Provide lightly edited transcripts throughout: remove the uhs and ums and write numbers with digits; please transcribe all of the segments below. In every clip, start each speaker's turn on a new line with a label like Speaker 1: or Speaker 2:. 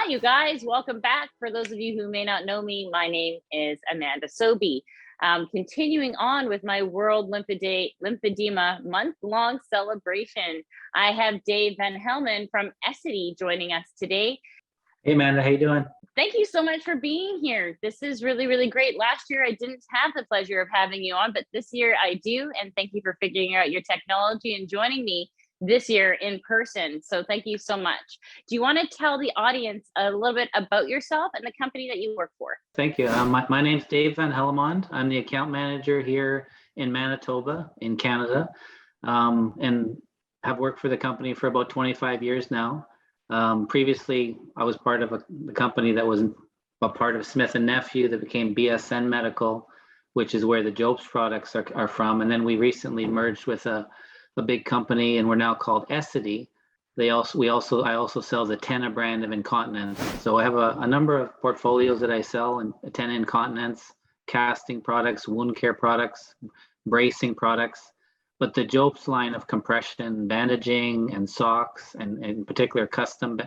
Speaker 1: Hi, you guys. Welcome back. For those of you who may not know me, my name is Amanda Sobey. Continuing on with my World Lymphedema month-long celebration, I have Dave Van Hellemond from Essity joining us today.
Speaker 2: Hey, Amanda, how you doing?
Speaker 1: Thank you so much for being here. This is really, really great. Last year, I didn't have the pleasure of having you on, but this year I do. And thank you for figuring out your technology and joining me this year in person. So thank you so much. Do you want to tell the audience a little bit about yourself and the company that you work for?
Speaker 2: Thank you. My name's Dave Van Hellemond. I'm the account manager here in Manitoba, in Canada, and have worked for the company for about 25 years now. Previously, I was part of the company that was a part of Smith & Nephew that became BSN Medical, which is where the Jobst products are from. And then we recently merged with a big company, and we're now called Essity. I also sell the Tena brand of incontinence. So I have a number of portfolios that I sell, and Tena incontinence, casting products, wound care products, bracing products. But the Jobst line of compression, bandaging, and socks, and in particular custom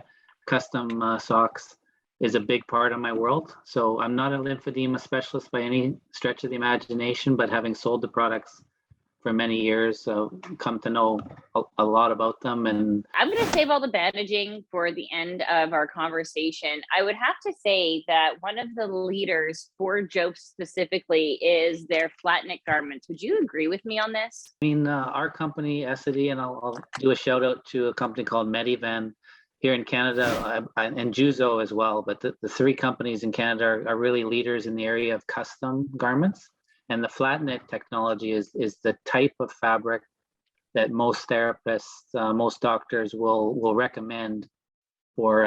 Speaker 2: socks, is a big part of my world. So I'm not a lymphedema specialist by any stretch of the imagination, but having sold the products for many years, come to know a lot about them. And
Speaker 1: I'm going to save all the bandaging for the end of our conversation. I would have to say that one of the leaders for Jobst specifically is their flat knit garments. Would you agree with me on this?
Speaker 2: I mean, our company, Essity, and I'll do a shout out to a company called Medivan here in Canada, and Juzo as well. But the three companies in Canada are really leaders in the area of custom garments. And the flat knit technology is the type of fabric that most therapists, most doctors will recommend for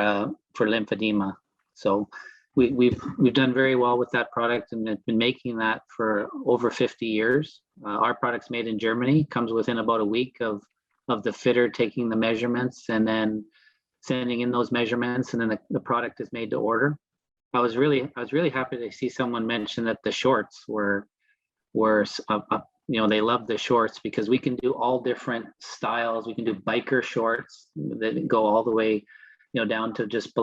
Speaker 2: lymphedema. So we've done very well with that product, and have been making that for over 50 years. Our product's made in Germany, comes within about a week of the fitter taking the measurements and then sending in those measurements, and then the product is made to order. I was really happy to see someone mention that the shorts were they love the shorts, because we can do all different styles. We can do biker shorts that go all the way, down to just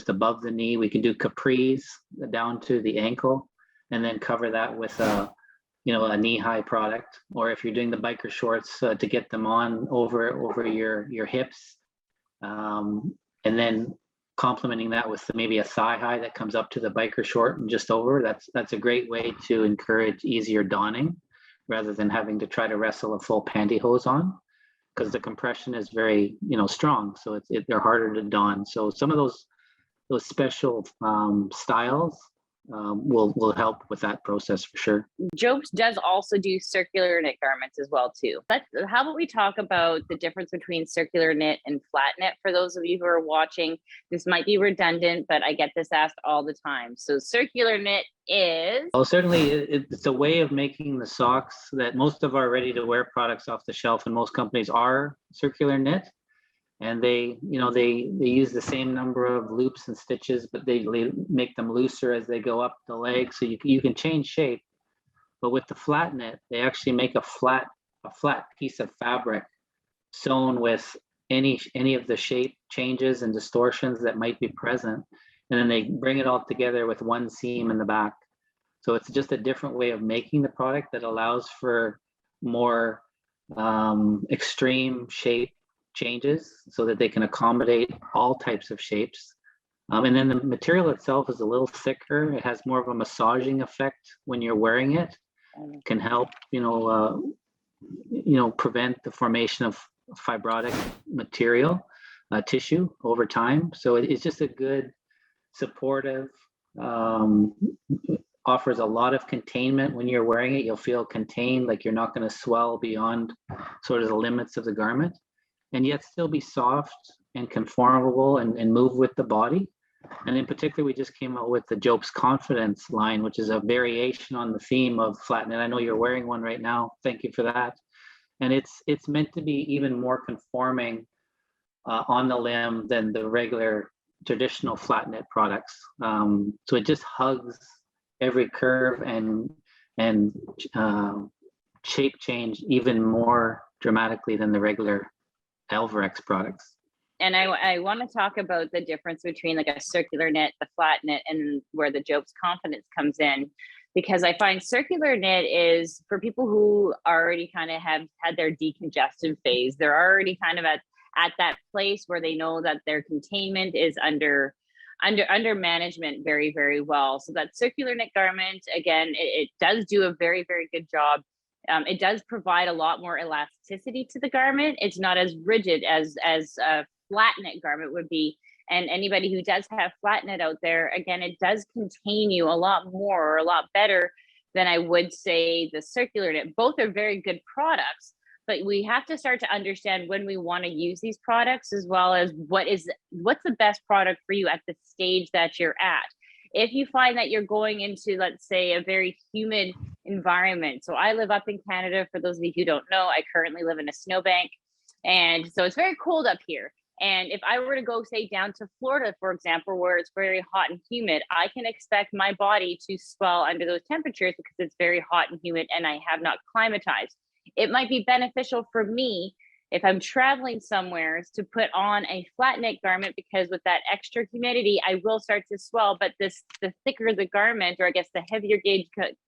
Speaker 2: above the knee. We can do capris down to the ankle, and then cover that with a knee-high product. Or if you're doing the biker shorts, to get them on over your hips, and then complementing that with maybe a thigh high that comes up to the biker short and just over. That's a great way to encourage easier donning, rather than having to try to wrestle a full pantyhose on, because the compression is very strong, so they're harder to don. So some of those special styles will help with that process for sure.
Speaker 1: Jobst does also do circular knit garments as well too. But how about we talk about the difference between circular knit and flat knit? For those of you who are watching, this might be redundant, but I get this asked all the time. So circular knit is?
Speaker 2: Well, certainly it's a way of making the socks that most of our ready-to-wear products off the shelf and most companies are circular knit. And they use the same number of loops and stitches, but they make them looser as they go up the leg, so you can change shape. But with the flat knit, they actually make a flat piece of fabric sewn with any of the shape changes and distortions that might be present, and then they bring it all together with one seam in the back. So it's just a different way of making the product that allows for more extreme shape changes, so that they can accommodate all types of shapes. And then the material itself is a little thicker. It has more of a massaging effect when you're wearing it. It can help, prevent the formation of fibrotic material, tissue over time. So it's just a good, supportive, offers a lot of containment. When you're wearing it, you'll feel contained, like you're not going to swell beyond sort of the limits of the garment, and yet still be soft and conformable and move with the body. And in particular, we just came out with the Jobst Confidence line, which is a variation on the theme of flat knit. I know you're wearing one right now. Thank you for that. And it's meant to be even more conforming on the limb than the regular traditional flat knit products. So it just hugs every curve and shape change even more dramatically than the regular Alvarex products.
Speaker 1: And I want to talk about the difference between like a circular knit, the flat knit, and where the Job's Confidence comes in, because I find circular knit is for people who already kind of have had their decongestion phase. They're already kind of at that place where they know that their containment is under management very, very well. So that circular knit garment, again, it does do a very, very good job. It does provide a lot more elasticity to the garment. It's not as rigid as a flat knit garment would be. And anybody who does have flat knit out there, again, it does contain you a lot more or a lot better than I would say the circular knit. Both are very good products, but we have to start to understand when we want to use these products, as well as what's the best product for you at the stage that you're at. If you find that you're going into, let's say, a very humid environment. So I live up in Canada. For those of you who don't know, I currently live in a snowbank. And so it's very cold up here. And if I were to go, say, down to Florida, for example, where it's very hot and humid, I can expect my body to swell under those temperatures because it's very hot and humid and I have not climatized. It might be beneficial for me if I'm traveling somewhere to put on a flat knit garment, because with that extra humidity, I will start to swell. But the thicker the garment, or I guess the heavier gauge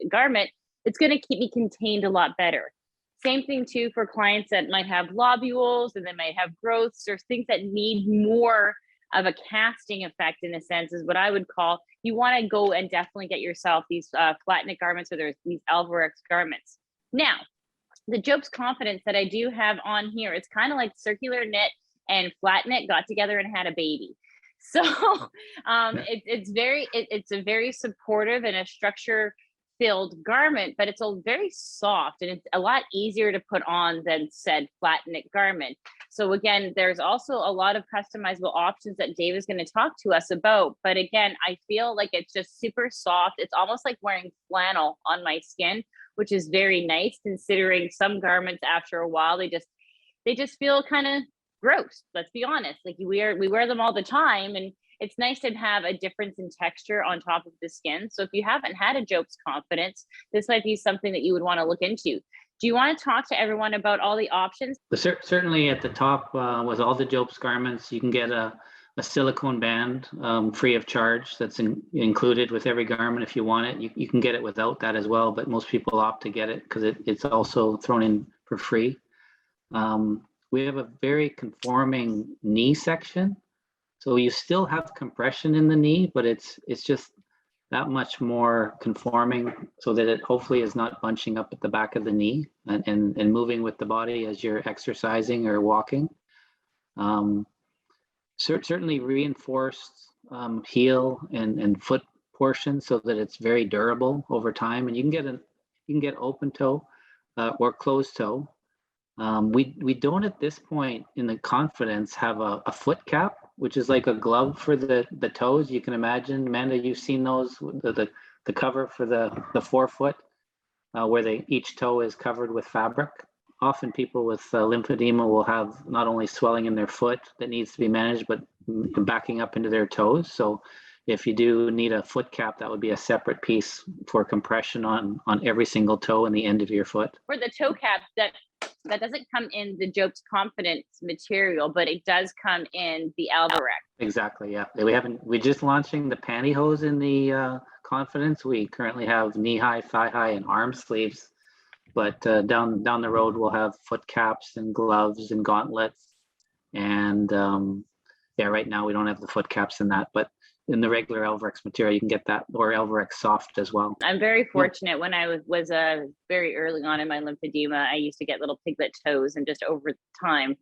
Speaker 1: garment, it's going to keep me contained a lot better. Same thing too for clients that might have lobules and they might have growths or things that need more of a casting effect, in a sense, is what I would call. You want to go and definitely get yourself these flat knit garments, or there's these LYMPHEDEMA garments. Now, the Job's Confidence that I do have on here, it's kind of like circular knit and flat knit got together and had a baby. So it's a very supportive and a structure filled garment, but it's a very soft and it's a lot easier to put on than said flat knit garment. So again, there's also a lot of customizable options that Dave is going to talk to us about. But again, I feel like it's just super soft. It's almost like wearing flannel on my skin, which is very nice, considering some garments after a while, they just feel kind of gross. Let's be honest. Like we wear them all the time, and it's nice to have a difference in texture on top of the skin. So if you haven't had a Job's Confidence, this might be something that you would want to look into. Do you want to talk to everyone about all the options?
Speaker 2: Certainly at the top with all the Job's garments, you can get a silicone band free of charge that's included with every garment if you want it. You can get it without that as well, but most people opt to get it because it's also thrown in for free. We have a very conforming knee section. So you still have compression in the knee, but it's just that much more conforming so that it hopefully is not bunching up at the back of the knee and moving with the body as you're exercising or walking. Certainly reinforced heel and foot portion so that it's very durable over time. And you can get open toe or closed toe. We don't at this point in the Confidence have a foot cap, which is like a glove for the toes. You can imagine, Amanda, you've seen those, the cover for the forefoot, where each toe is covered with fabric. Often people with lymphedema will have not only swelling in their foot that needs to be managed, but backing up into their toes. So if you do need a foot cap, that would be a separate piece for compression on every single toe and the end of your foot.
Speaker 1: For the toe cap, that doesn't come in the Job's Confidence material, but it does come in the LYMPHEDEMA.
Speaker 2: Exactly, yeah. We're just launching the pantyhose in the Confidence. We currently have knee high, thigh high, and arm sleeves. But down the road, we'll have foot caps and gloves and gauntlets. And right now we don't have the foot caps in that, but in the regular LYMPHEDEMA material, you can get that, or LYMPHEDEMA soft as well.
Speaker 1: I'm very fortunate. When I was very early on in my lymphedema, I used to get little piglet toes, and just over time,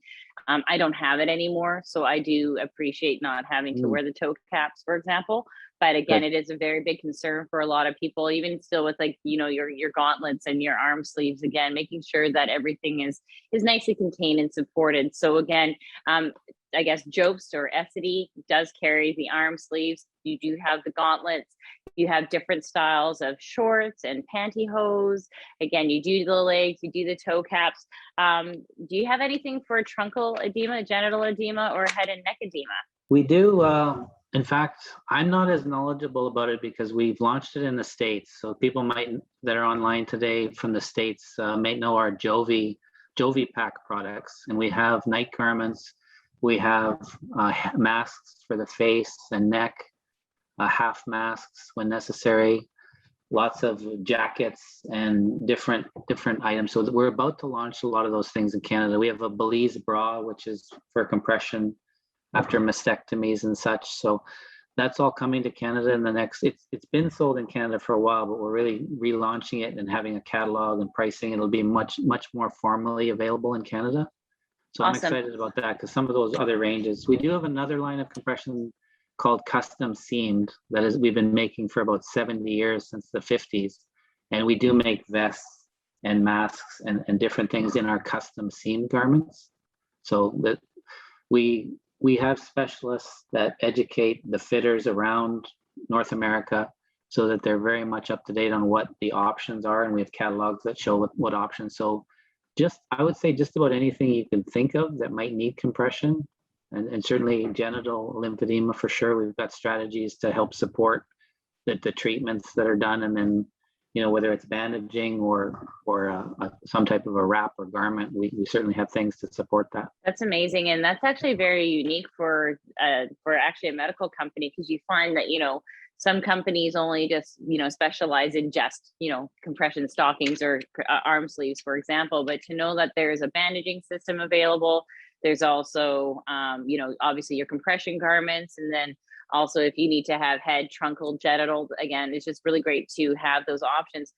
Speaker 1: I don't have it anymore. So I do appreciate not having to wear the toe caps, for example. But again, it is a very big concern for a lot of people, even still with your gauntlets and your arm sleeves, again, making sure that everything is nicely contained and supported. So again, I guess Job's or Essity does carry the arm sleeves. You do have the gauntlets. You have different styles of shorts and pantyhose. Again, you do the legs, you do the toe caps. Do you have anything for truncal edema, genital edema, or head and neck edema?
Speaker 2: We do. In fact, I'm not as knowledgeable about it because we've launched it in the States. So people that are online today from the States might know our Jovi Pack products. And we have night garments We have masks for the face and neck, half masks when necessary, lots of jackets and different items. So we're about to launch a lot of those things in Canada. We have a Belize bra, which is for compression after mastectomies and such. So that's all coming to Canada in the next, it's been sold in Canada for a while, but we're really relaunching it and having a catalog and pricing. It'll be much more formally available in Canada. So
Speaker 1: Awesome.
Speaker 2: I'm excited about that because some of those other ranges, we do have another line of compression called custom seamed that is we've been making for about 70 years, since the 50s. And we do make vests and masks and different things in our custom seamed garments. So that we have specialists that educate the fitters around North America so that they're very much up to date on what the options are. And we have catalogs that show what options. So I would say just about anything you can think of that might need compression, and certainly genital lymphedema for sure. We've got strategies to help support the treatments that are done. And then, whether it's bandaging or some type of a wrap or garment, we certainly have things to support that.
Speaker 1: That's amazing. And that's actually very unique for actually a medical company, because you find that, some companies only just, specialize in just, compression stockings or arm sleeves, for example. But to know that there's a bandaging system available, there's also, obviously your compression garments. And then also if you need to have head, truncal, genital, again, it's just really great to have those options.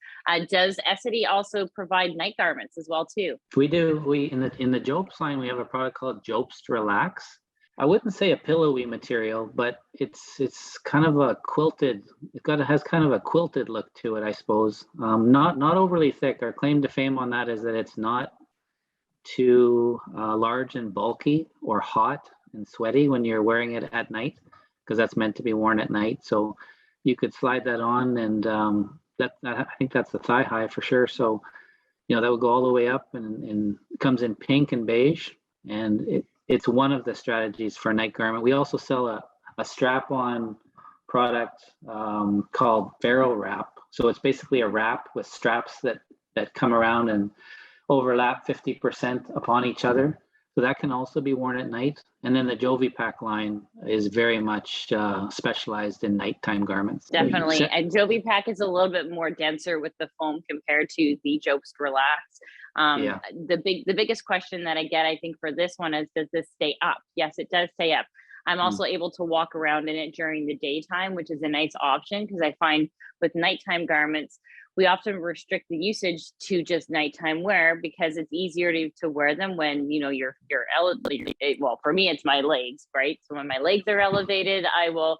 Speaker 1: Does Essity also provide night garments as well too?
Speaker 2: We do. In the Jobst line, we have a product called Jobst Relax. I wouldn't say a pillowy material, but it's kind of a quilted. Has kind of a quilted look to it, I suppose. Not overly thick. Our claim to fame on that is that it's not too large and bulky or hot and sweaty when you're wearing it at night, because that's meant to be worn at night. So you could slide that on, and I think that's the thigh high for sure. So that would go all the way up, and it comes in pink and beige, and it's one of the strategies for a night garment. We also sell a strap-on product called barrel wrap. So it's basically a wrap with straps that come around and overlap 50% upon each other. So that can also be worn at night. And then the Jovipack line is very much specialized in nighttime garments.
Speaker 1: Definitely. And Jovipack is a little bit more denser with the foam compared to the Jobst Relax. The biggest question that I get, I think, for this one is, does this stay up? Yes, it does stay up. I'm also able to walk around in it during the daytime, which is a nice option, because I find with nighttime garments, we often restrict the usage to just nighttime wear, because it's easier to wear them when, you're elevated. Well, for me, it's my legs, right? So when my legs are elevated, I will,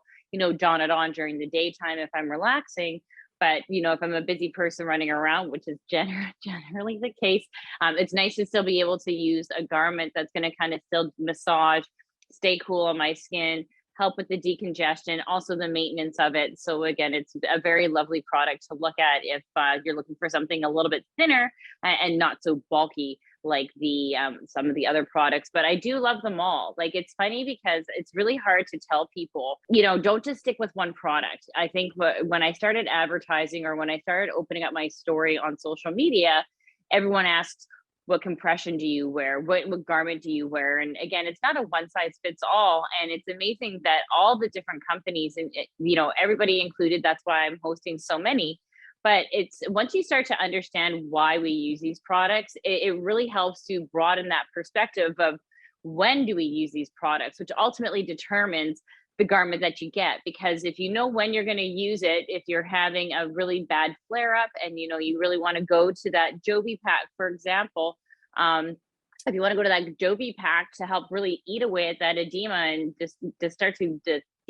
Speaker 1: don it on during the daytime if I'm relaxing. But, if I'm a busy person running around, which is generally the case, it's nice to still be able to use a garment that's going to kind of still massage, stay cool on my skin, help with the decongestion, also the maintenance of it. So again, it's a very lovely product to look at if you're looking for something a little bit thinner and not so bulky like the some of the other products. But I do love them all. Like, it's funny because it's really hard to tell people, don't just stick with one product. I think when I started advertising, or when I started opening up my story on social media, everyone asks, what compression do you wear? What garment do you wear? And again, it's not a one size fits all. And it's amazing that all the different companies, and everybody included, that's why I'm hosting so many. But it's once you start to understand why we use these products, it really helps to broaden that perspective of when do we use these products, which ultimately determines the garment that you get. Because if you know when you're going to use it, if you're having a really bad flare up and you really want to go to that Jovipack, for example, if you want to go to that Jovipack to help really eat away at that edema and just to start to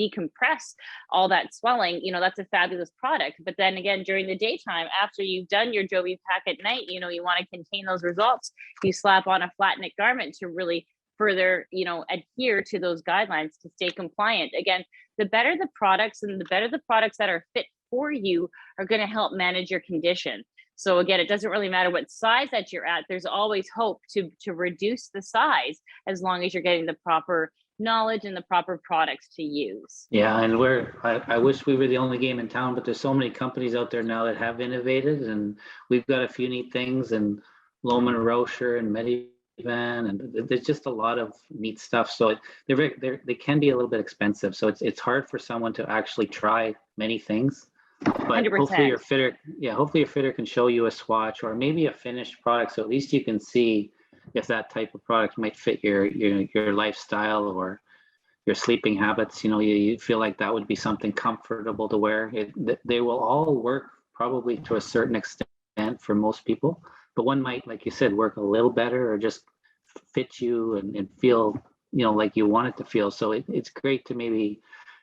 Speaker 1: decompress all that swelling, that's a fabulous product. But then again, during the daytime, after you've done your Jovipack at night, you want to contain those results, you slap on a flat knit garment to really further, adhere to those guidelines to stay compliant. Again, the better the products, and the better the products that are fit for you are going to help manage your condition. So again, it doesn't really matter what size that you're at. There's always hope to reduce the size, as long as you're getting the proper knowledge and the proper products to use.
Speaker 2: Yeah, and I wish we were the only game in town, but there's so many companies out there now that have innovated, and we've got a few neat things, and Lohmann Rocher and and there's just a lot of neat stuff. So they can be a little bit expensive. So it's hard for someone to actually try many things. But
Speaker 1: 100%.
Speaker 2: hopefully your fitter can show you a swatch or maybe a finished product, so at least you can see if that type of product might fit your lifestyle or your sleeping habits. You feel like that would be something comfortable to wear. They will all work probably to a certain extent for most people, but one might, like you said, work a little better or just fit you and feel like you want it to feel. So it's great to maybe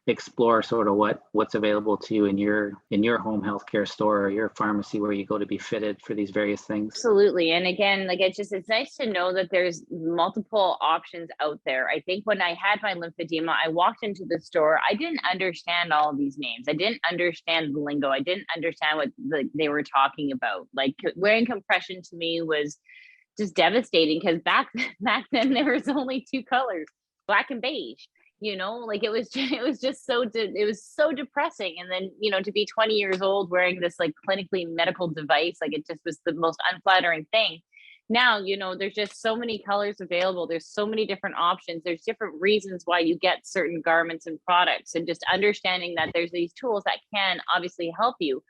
Speaker 2: explore sort of what's available to you in your home healthcare store or your pharmacy where you go to be fitted for these various things.
Speaker 1: Absolutely. And again, like it's nice to know that there's multiple options out there. I think when I had my lymphedema, I walked into the store. I didn't understand all of these names. I didn't understand the lingo. I didn't understand what they were talking about. Like wearing compression to me was just devastating because back then there was only two colors, black and beige. Like it was so depressing. And then, to be 20 years old wearing this like clinically medical device, like it just was the most unflattering thing. Now, there's just so many colors available. There's so many different options. There's different reasons why you get certain garments and products, and just understanding that there's these tools that can obviously help you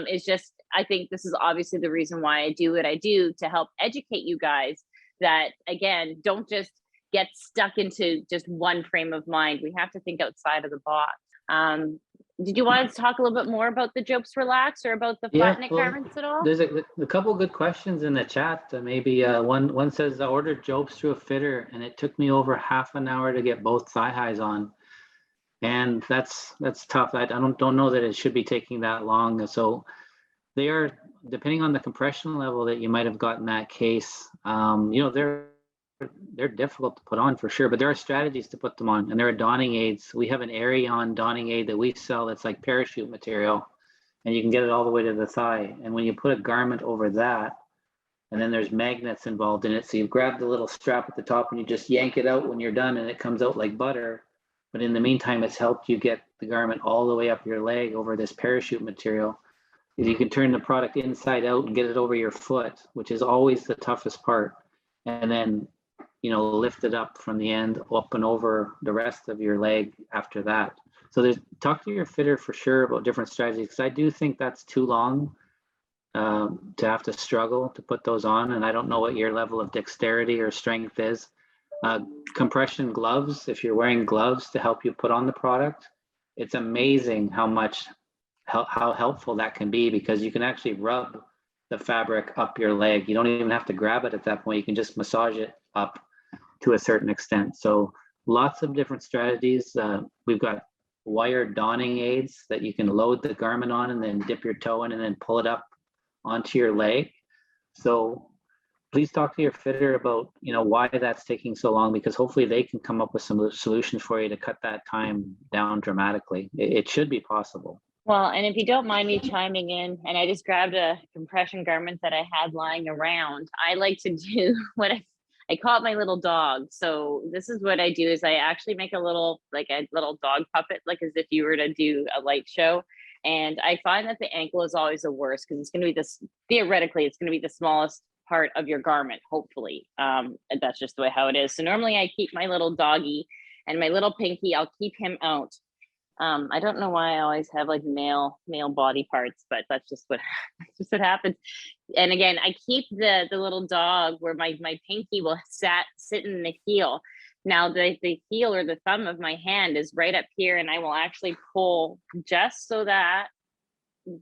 Speaker 1: is just, I think this is obviously the reason why I do what I do, to help educate you guys that, again, don't just get stuck into just one frame of mind. We have to think outside of the box. Did you want to talk a little bit more about the Jopes Relax or about the flat knit garments at all?
Speaker 2: There's a couple good questions in the chat. Maybe one says, I ordered Jopes through a fitter and it took me over half an hour to get both thigh highs on. And that's tough. I don't know that it should be taking that long. So they are, depending on the compression level that you might have got in that case, they're difficult to put on for sure, but there are strategies to put them on, and there are donning aids. We have an Aeron donning aid that we sell that's like parachute material, and you can get it all the way to the thigh. And when you put a garment over that, and then there's magnets involved in it, so you grab the little strap at the top and you just yank it out when you're done, and it comes out like butter. But in the meantime, it's helped you get the garment all the way up your leg over this parachute material. You can turn the product inside out and get it over your foot, which is always the toughest part. And then lift it up from the end up and over the rest of your leg after that. So talk to your fitter for sure about different strategies, because I do think that's too long to have to struggle to put those on. And I don't know what your level of dexterity or strength is. Compression gloves, if you're wearing gloves to help you put on the product, it's amazing how helpful that can be, because you can actually rub the fabric up your leg. You don't even have to grab it at that point. You can just massage it up to a certain extent. So lots of different strategies. We've got wire donning aids that you can load the garment on and then dip your toe in and then pull it up onto your leg. So please talk to your fitter about why that's taking so long, because hopefully they can come up with some solutions for you to cut that time down dramatically. It should be possible.
Speaker 1: Well, and if you don't mind me chiming in, and I just grabbed a compression garment that I had lying around, I like to do what I call it my little dog. So this is what I do is I actually make a little dog puppet, like as if you were to do a light show. And I find that the ankle is always the worst, because it's going to be theoretically, it's going to be the smallest part of your garment, hopefully. And that's just the way how it is. So normally I keep my little doggy and my little pinky, I'll keep him out. I don't know why I always have like male body parts, but that's just what happens. And again, I keep the little dog where my pinky will sit in the heel. Now the heel or the thumb of my hand is right up here, and I will actually pull just so that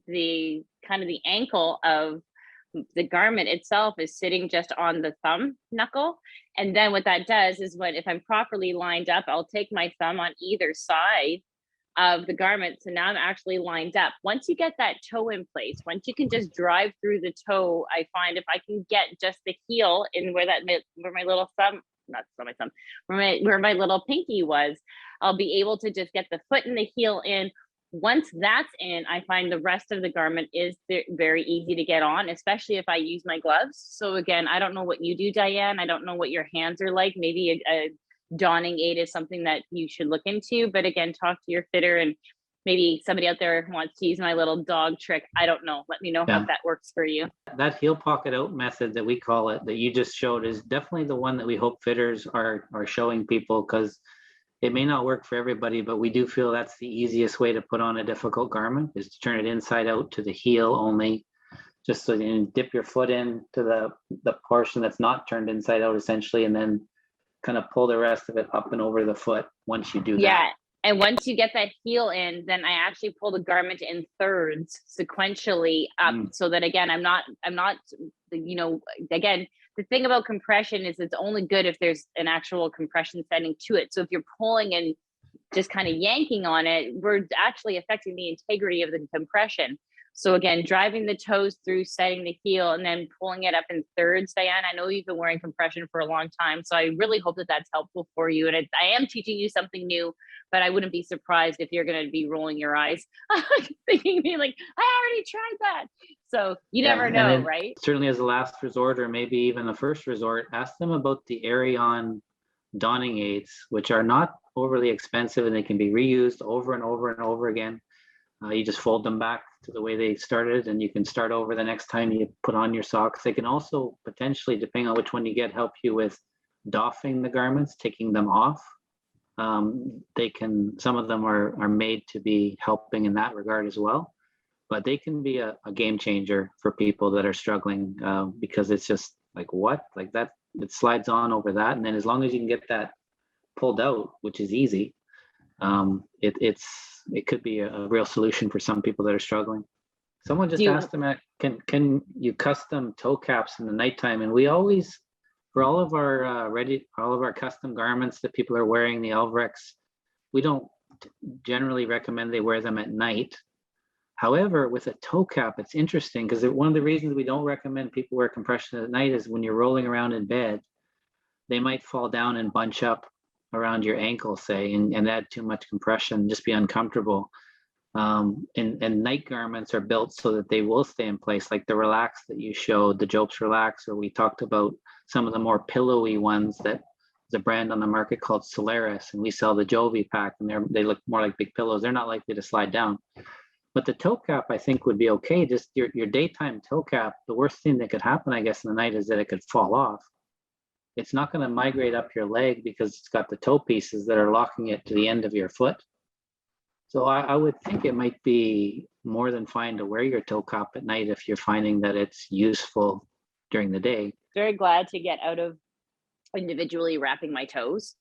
Speaker 1: the kind of the ankle of the garment itself is sitting just on the thumb knuckle. And then what that does is if I'm properly lined up, I'll take my thumb on either side of the garment. So now I'm actually lined up. Once you get that toe in place, once you can just drive through the toe, I find if I can get just the heel in where my little thumb, not my thumb, where my little pinky was, I'll be able to just get the foot and the heel in. Once that's in, I find the rest of the garment is very easy to get on, especially if I use my gloves. So again, I don't know what you do, Diane. I don't know what your hands are like. Maybe a donning aid is something that you should look into, but again, talk to your fitter. And maybe somebody out there wants to use my little dog trick. I don't know. Let me know how that works for you.
Speaker 2: That heel pocket out method that we call it, that you just showed, is definitely the one that we hope fitters are showing people, because it may not work for everybody, but we do feel that's the easiest way to put on a difficult garment, is to turn it inside out to the heel only, just so you can dip your foot into the portion that's not turned inside out essentially, and then kind of pull the rest of it up and over the foot once you do that.
Speaker 1: Yeah. And once you get that heel in, then I actually pull the garment in thirds sequentially up, so that again, I'm not, you know, again, the thing about compression is it's only good if there's an actual compression setting to it. So if you're pulling and just kind of yanking on it, we're actually affecting the integrity of the compression. So again, driving the toes through, setting the heel, and then pulling it up in thirds. Diane, I know you've been wearing compression for a long time, so I really hope that that's helpful for you. And I am teaching you something new, but I wouldn't be surprised if you're going to be rolling your eyes, thinking me like, I already tried that. So you never know, right?
Speaker 2: Certainly as a last resort, or maybe even a first resort, ask them about the Aeron donning aids, which are not overly expensive, and they can be reused over and over and over again. You just fold them back to the way they started, and you can start over the next time you put on your socks. They can also potentially, depending on which one you get, help you with doffing the garments, taking them off. They can, some of them are made to be helping in that regard as well, but they can be a game changer for people that are struggling, because it's just like that, it slides on over that. And then as long as you can get that pulled out, which is easy, it could be a real solution for some people that are struggling. Someone just asked them, can you custom toe caps in the nighttime? And we always, for all of our custom garments that people are wearing, the Elvrex, we don't generally recommend they wear them at night. However, with a toe cap, it's interesting, because one of the reasons we don't recommend people wear compression at night is when you're rolling around in bed, they might fall down and bunch up around your ankle, say, and add too much compression, just be uncomfortable. And night garments are built so that they will stay in place, like the Relax that you showed, the Jopes Relax, or we talked about some of the more pillowy ones that there's a brand on the market called Solaris, and we sell the Jovi pack, and they look more like big pillows. They're not likely to slide down. But the toe cap, I think, would be okay. Just your daytime toe cap, the worst thing that could happen, I guess, in the night is that it could fall off. It's not going to migrate up your leg because it's got the toe pieces that are locking it to the end of your foot. So I would think it might be more than fine to wear your toe cap at night if you're finding that it's useful during the day.
Speaker 1: Very glad to get out of individually wrapping my toes,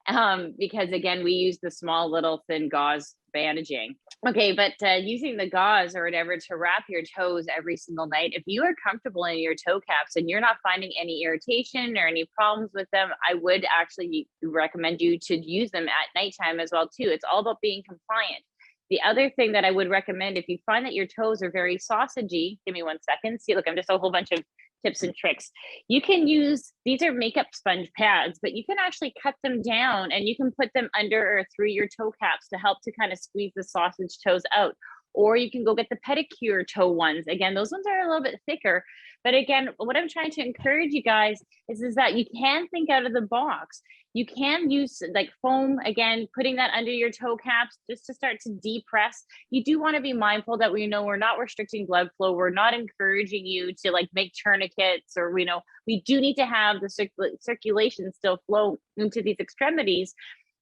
Speaker 1: because again, we use the small little thin gauze bandaging. Okay, but using the gauze or whatever to wrap your toes every single night, if you are comfortable in your toe caps and you're not finding any irritation or any problems with them, I would actually recommend you to use them at nighttime as well too. It's all about being compliant. The other thing that I would recommend, if you find that your toes are very sausagey, give me 1 second. See, look, I'm just a whole bunch of tips and tricks. You can use, these are makeup sponge pads, but you can actually cut them down and you can put them under or through your toe caps to help to kind of squeeze the sausage toes out. Or you can go get the pedicure toe ones. Again, those ones are a little bit thicker. But again, what I'm trying to encourage you guys is that you can think out of the box. You can use like foam, again, putting that under your toe caps just to start to depress. You do want to be mindful that we're not restricting blood flow. We're not encouraging you to like make tourniquets, or we do need to have the circulation still flow into these extremities.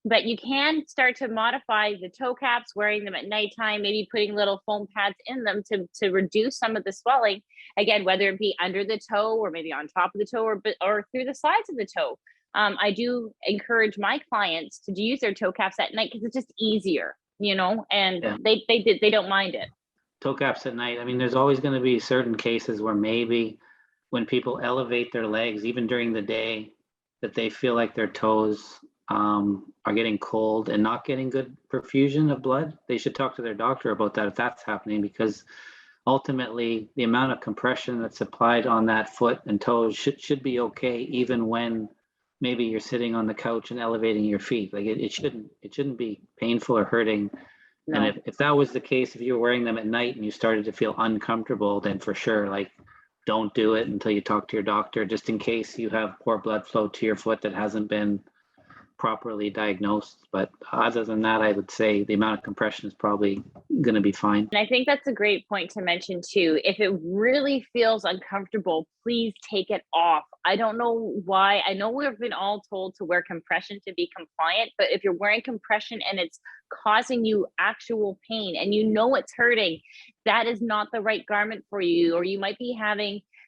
Speaker 1: But you can start to modify the toe caps, wearing them at nighttime, maybe putting little foam pads in them to reduce some of the swelling. Again, whether it be under the toe or maybe on top of the toe or through the sides of the toe. I do encourage my clients to use their toe caps at night because it's just easier, and they don't mind it.
Speaker 2: Toe caps at night. I mean, there's always going to be certain cases where maybe when people elevate their legs, even during the day, that they feel like their toes are getting cold and not getting good perfusion of blood. They should talk to their doctor about that if that's happening, because ultimately the amount of compression that's applied on that foot and toes should be okay, even when maybe you're sitting on the couch and elevating your feet. Like it shouldn't be painful or hurting. No. And if that was the case, if you were wearing them at night and you started to feel uncomfortable, then for sure, like, don't do it until you talk to your doctor, just in case you have poor blood flow to your foot that hasn't been properly diagnosed. But other than that, I would say the amount of compression is probably going to be fine.
Speaker 1: And I think that's a great point to mention too. If it really feels uncomfortable, please take it off. I don't know why. I know we've been all told to wear compression to be compliant, but if you're wearing compression and it's causing you actual pain and you know it's hurting, that is not the right garment for you. Or you might be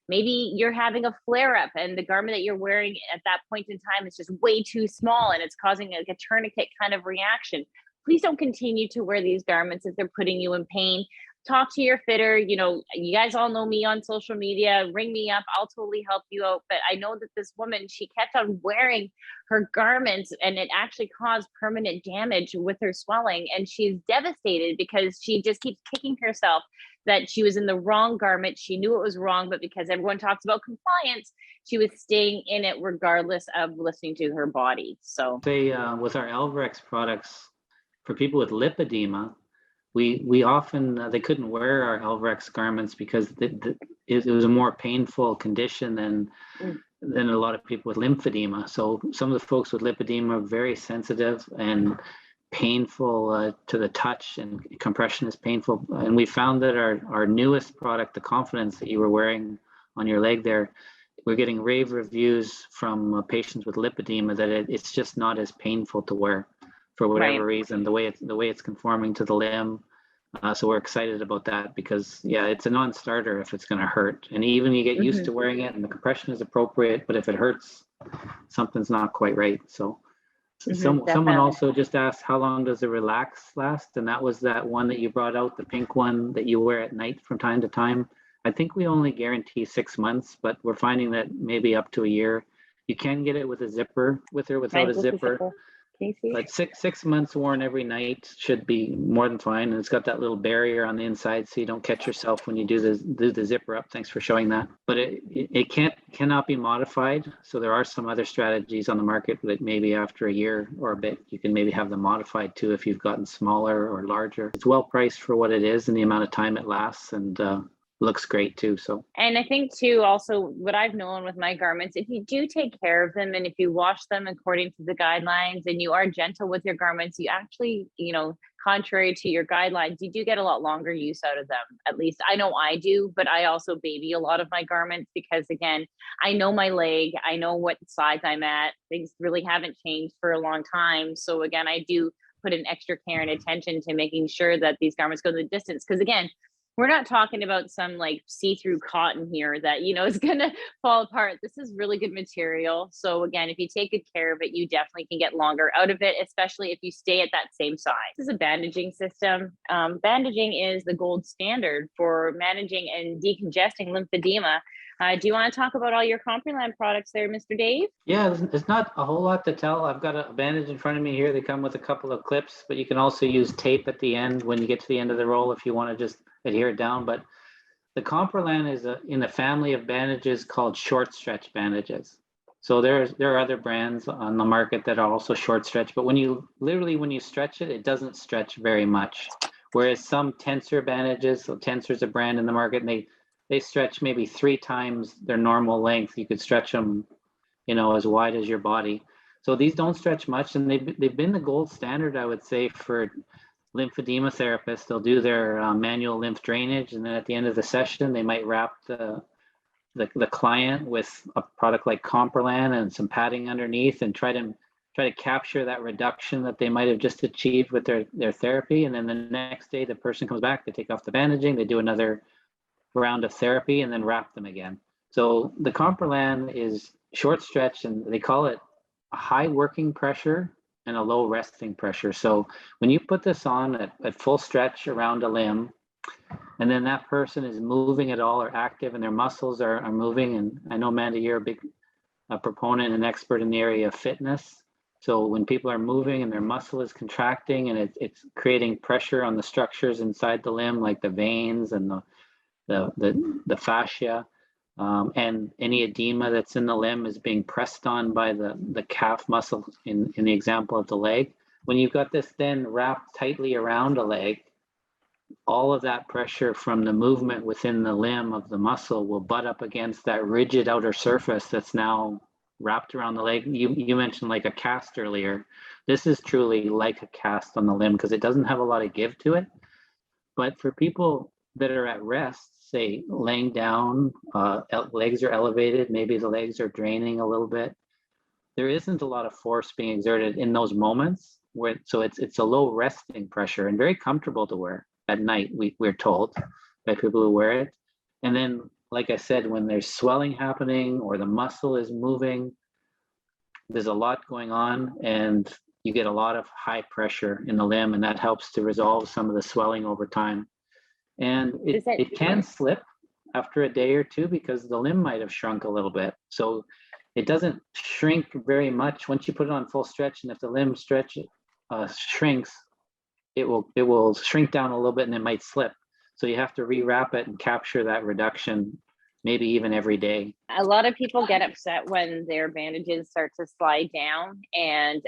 Speaker 1: maybe you're having a flare up and the garment that you're wearing at that point in time is just way too small and it's causing like a tourniquet kind of reaction. Please don't continue to wear these garments if they're putting you in pain. Talk to your fitter. You know, you guys all know me on social media. Ring me up. I'll totally help you out. But I know that this woman, she kept on wearing her garments and it actually caused permanent damage with her swelling. And she's devastated because she just keeps kicking herself that she was in the wrong garment. She knew it was wrong, but because everyone talks about compliance, she was staying in it regardless of listening to her body. So
Speaker 2: with our Elvrex products, for people with lipedema, we often they couldn't wear our Elvrex garments because it was a more painful condition than a lot of people with lymphedema. So some of the folks with lipedema are very sensitive and painful to the touch, and compression is painful. And we found that our newest product, the Confidence that you were wearing on your leg there, we're getting rave reviews from patients with lipedema that it's just not as painful to wear for whatever reason, the way it's conforming to the limb. So we're excited about that because it's a non-starter if it's going to hurt. And even you get used to wearing it and the compression is appropriate, but if it hurts, something's not quite right. So someone also just asked, how long does the Relax last? And that was that one that you brought out, the pink one that you wear at night from time to time. I think we only guarantee 6 months, but we're finding that maybe up to a year. You can get it with a zipper, with or without a zipper. But 6 months worn every night should be more than fine. And it's got that little barrier on the inside so you don't catch yourself when you do the zipper up. Thanks for showing that. But it cannot be modified. So there are some other strategies on the market that maybe after a year or a bit, you can maybe have them modified too if you've gotten smaller or larger. It's well priced for what it is and the amount of time it lasts, and looks great too. So, and
Speaker 1: I think too, also what I've known with my garments, if you do take care of them and if you wash them according to the guidelines and you are gentle with your garments, you actually, contrary to your guidelines, you do get a lot longer use out of them. At least I know I do, but I also baby a lot of my garments because again, I know my leg, I know what size I'm at. Things really haven't changed for a long time. So again, I do put an extra care and attention to making sure that these garments go the distance. Because again, we're not talking about some like see-through cotton here that, is going to fall apart. This is really good material. So again, if you take good care of it, you definitely can get longer out of it, especially if you stay at that same size. This is a bandaging system. Bandaging is the gold standard for managing and decongesting lymphedema. Do you want to talk about all your Compreland products there, Mr. Dave?
Speaker 2: Yeah, there's not a whole lot to tell. I've got a bandage in front of me here. They come with a couple of clips, but you can also use tape at the end when you get to the end of the roll if you want to just adhere it down. But the Compreland is in a family of bandages called short stretch bandages. So there are other brands on the market that are also short stretch, but when you stretch it, it doesn't stretch very much. Whereas some tensor bandages, so Tensor's a brand in the market, and they stretch maybe 3 times their normal length. You could stretch them, as wide as your body. So these don't stretch much, and they've been the gold standard, I would say, for lymphedema therapists. They'll do their manual lymph drainage, and then at the end of the session, they might wrap the client with a product like Compreland and some padding underneath, and try to capture that reduction that they might have just achieved with their therapy. And then the next day, the person comes back, they take off the bandaging, they do another round of therapy, and then wrap them again. So the Compreland is short stretch, and they call it a high working pressure and a low resting pressure. So when you put this on at full stretch around a limb, and then that person is moving at all or active and their muscles are moving, and I know, Amanda, you're a big proponent and expert in the area of fitness. So when people are moving and their muscle is contracting and it's creating pressure on the structures inside the limb, like the veins and the fascia, and any edema that's in the limb is being pressed on by the calf muscle in the example of the leg. When you've got this then wrapped tightly around a leg, all of that pressure from the movement within the limb of the muscle will butt up against that rigid outer surface that's now wrapped around the leg. You mentioned like a cast earlier. This is truly like a cast on the limb because it doesn't have a lot of give to it. But for people that are at rest, say laying down, legs are elevated, maybe the legs are draining a little bit, there isn't a lot of force being exerted in those moments where, so it's a low resting pressure and very comfortable to wear at night, we're told by people who wear it. And then, like I said, when there's swelling happening or the muscle is moving, there's a lot going on and you get a lot of high pressure in the limb, and that helps to resolve some of the swelling over time. And it can slip after a day or two because the limb might have shrunk a little bit. So it doesn't shrink very much once you put it on full stretch. And if the limb shrinks, it will shrink down a little bit and it might slip. So you have to rewrap it and capture that reduction, maybe even every day.
Speaker 1: A lot of people get upset when their bandages start to slide down, and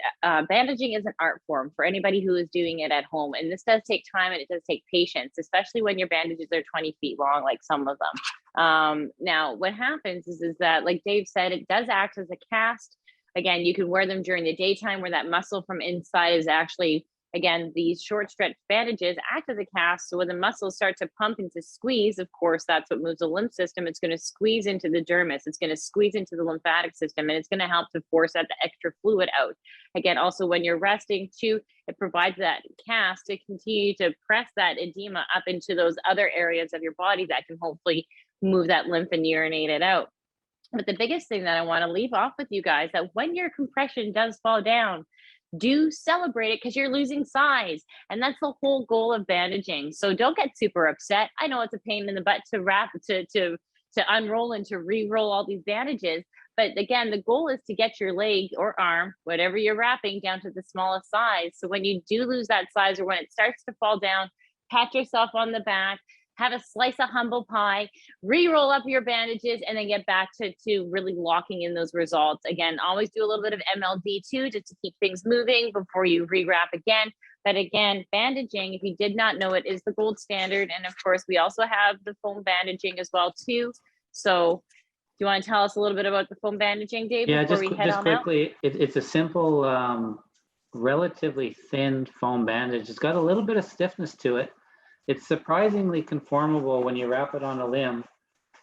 Speaker 1: bandaging is an art form for anybody who is doing it at home. And this does take time and it does take patience, especially when your bandages are 20 feet long, like some of them. Now, what happens is that, like Dave said, it does act as a cast. Again, you can wear them during the daytime where that muscle from inside is actually, again, these short stretch bandages act as a cast. So when the muscles start to pump and to squeeze, of course, that's what moves the lymph system. It's going to squeeze into the dermis. It's going to squeeze into the lymphatic system, and it's going to help to force that the extra fluid out. Again, also when you're resting too, it provides that cast to continue to press that edema up into those other areas of your body that can hopefully move that lymph and urinate it out. But the biggest thing that I want to leave off with you guys, that when your compression does fall down, do celebrate it because you're losing size. And that's the whole goal of bandaging. So don't get super upset. I know it's a pain in the butt to wrap, to unroll and to re-roll all these bandages. But again, the goal is to get your leg or arm, whatever you're wrapping, down to the smallest size. So when you do lose that size, or when it starts to fall down, pat yourself on the back, have a slice of humble pie, re-roll up your bandages, and then get back to really locking in those results. Again, always do a little bit of MLD too, just to keep things moving before you rewrap again. But again, bandaging, if you did not know it, is the gold standard. And of course, we also have the foam bandaging as well too. So do you want to tell us a little bit about the foam bandaging, Dave, before we head on
Speaker 2: quickly, it's a simple, relatively thin foam bandage. It's got a little bit of stiffness to it. It's surprisingly conformable when you wrap it on a limb,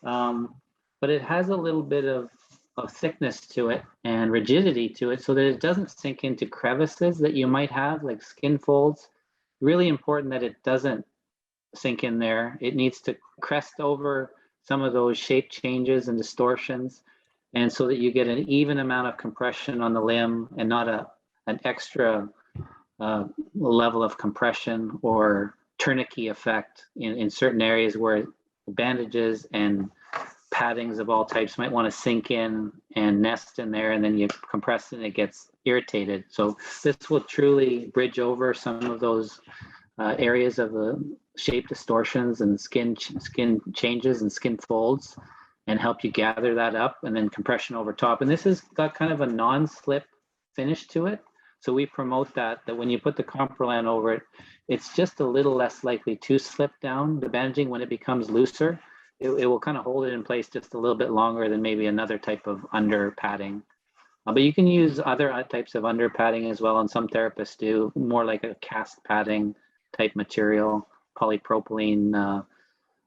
Speaker 2: but it has a little bit of thickness to it and rigidity to it so that it doesn't sink into crevices that you might have, like skin folds. Really important that it doesn't sink in there. It needs to crest over some of those shape changes and distortions, and so that you get an even amount of compression on the limb and not an extra level of compression or tourniquet effect in certain areas where bandages and paddings of all types might want to sink in and nest in there, and then you compress it and it gets irritated. So this will truly bridge over some of those areas of the shape distortions and skin changes and skin folds, and help you gather that up, and then compression over top. And this has got kind of a non-slip finish to it. So we promote that when you put the Comprolan over it, it's just a little less likely to slip down. The bandaging, when it becomes looser, it will kind of hold it in place just a little bit longer than maybe another type of under padding. But you can use other types of under padding as well, and some therapists do, more like a cast padding type material, polypropylene,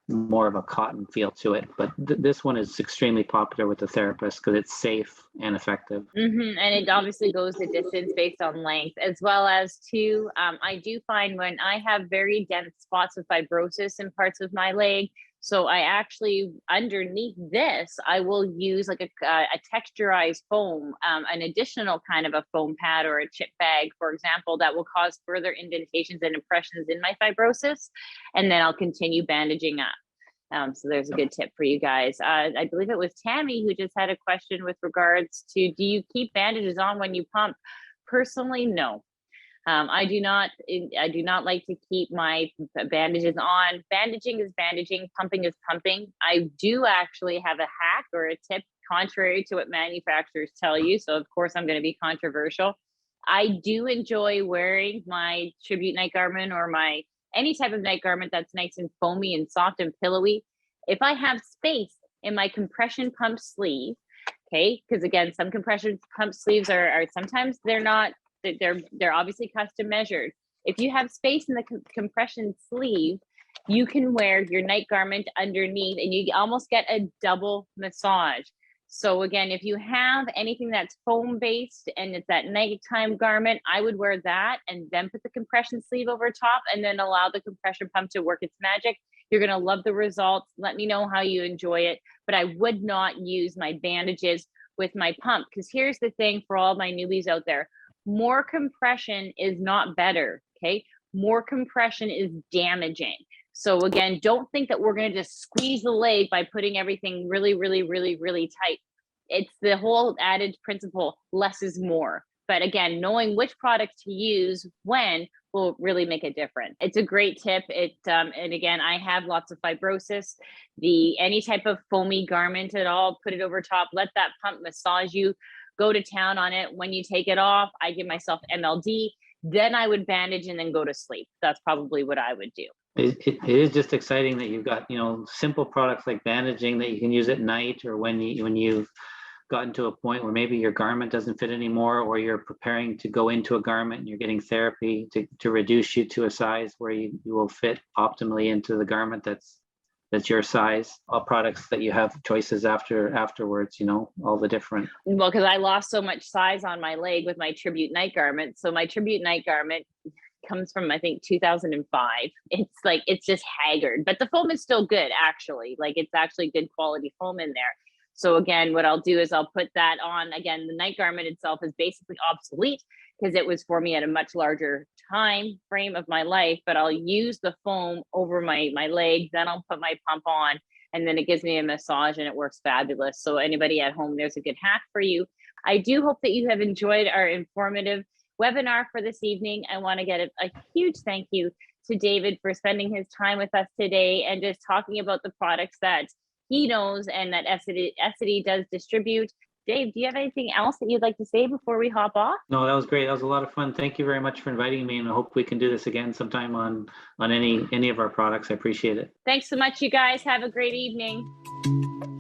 Speaker 2: more of a cotton feel to it. But this one is extremely popular with the therapist because it's safe and effective.
Speaker 1: And it obviously goes the distance based on length, as well as too, I do find when I have very dense spots of fibrosis in parts of my leg, so I actually, underneath this, I will use like a texturized foam, an additional kind of a foam pad or a chip bag, for example, that will cause further indentations and impressions in my fibrosis. And then I'll continue bandaging up. So there's a good tip for you guys. I believe it was Tammy who just had a question with regards to, do you keep bandages on when you pump? Personally, no. I do not like to keep my bandages on. Bandaging is bandaging, pumping is pumping. I do actually have a hack or a tip contrary to what manufacturers tell you. So of course I'm going to be controversial. I do enjoy wearing my tribute night garment or any type of night garment that's nice and foamy and soft and pillowy. If I have space in my compression pump sleeve, Okay, because again, some compression pump sleeves are sometimes they're obviously custom measured. If you have space in the compression sleeve, you can wear your night garment underneath and you almost get a double massage. So again, if you have anything that's foam based and it's that nighttime garment, I would wear that and then put the compression sleeve over top and then allow the compression pump to work its magic. You're going to love the results. Let me know how you enjoy it. But I would not use my bandages with my pump, because here's the thing for all my newbies out there. More compression is not better, okay? More compression is damaging. So again, don't think that we're going to just squeeze the leg by putting everything really, really, really, really tight. It's the whole adage principle, less is more. But again, knowing which product to use when will really make a difference. It's a great tip. And again, I have lots of fibrosis. Any type of foamy garment at all, put it over top, let that pump massage you, go to town on it. When you take it off, I give myself MLD, then I would bandage and then go to sleep. That's probably what I would do.
Speaker 2: It is just exciting that you've got, simple products like bandaging that you can use at night, or when you've gotten to a point where maybe your garment doesn't fit anymore, or you're preparing to go into a garment and you're getting therapy to reduce you to a size where you will fit optimally into the garment that's your size. All products that you have choices afterwards, all the different.
Speaker 1: Well, because I lost so much size on my leg with my Tribute night garment. So my Tribute night garment comes from, I think, 2005. It's just haggard, but the foam is still good, actually. Like, it's actually good quality foam in there. So again, what I'll do is I'll put that on. Again, the night garment itself is basically obsolete because it was for me at a much larger time frame of my life, but I'll use the foam over my legs, then I'll put my pump on, and then it gives me a massage and it works fabulous. So anybody at home, there's a good hack for you. I do hope that you have enjoyed our informative webinar for this evening. I want to get a huge thank you to David for spending his time with us today and just talking about the products that he knows and that Essity does distribute. Dave, do you have anything else that you'd like to say before we hop off?
Speaker 2: No, that was great. That was a lot of fun. Thank you very much for inviting me, and I hope we can do this again sometime on any of our products. I appreciate it.
Speaker 1: Thanks so much, you guys. Have a great evening.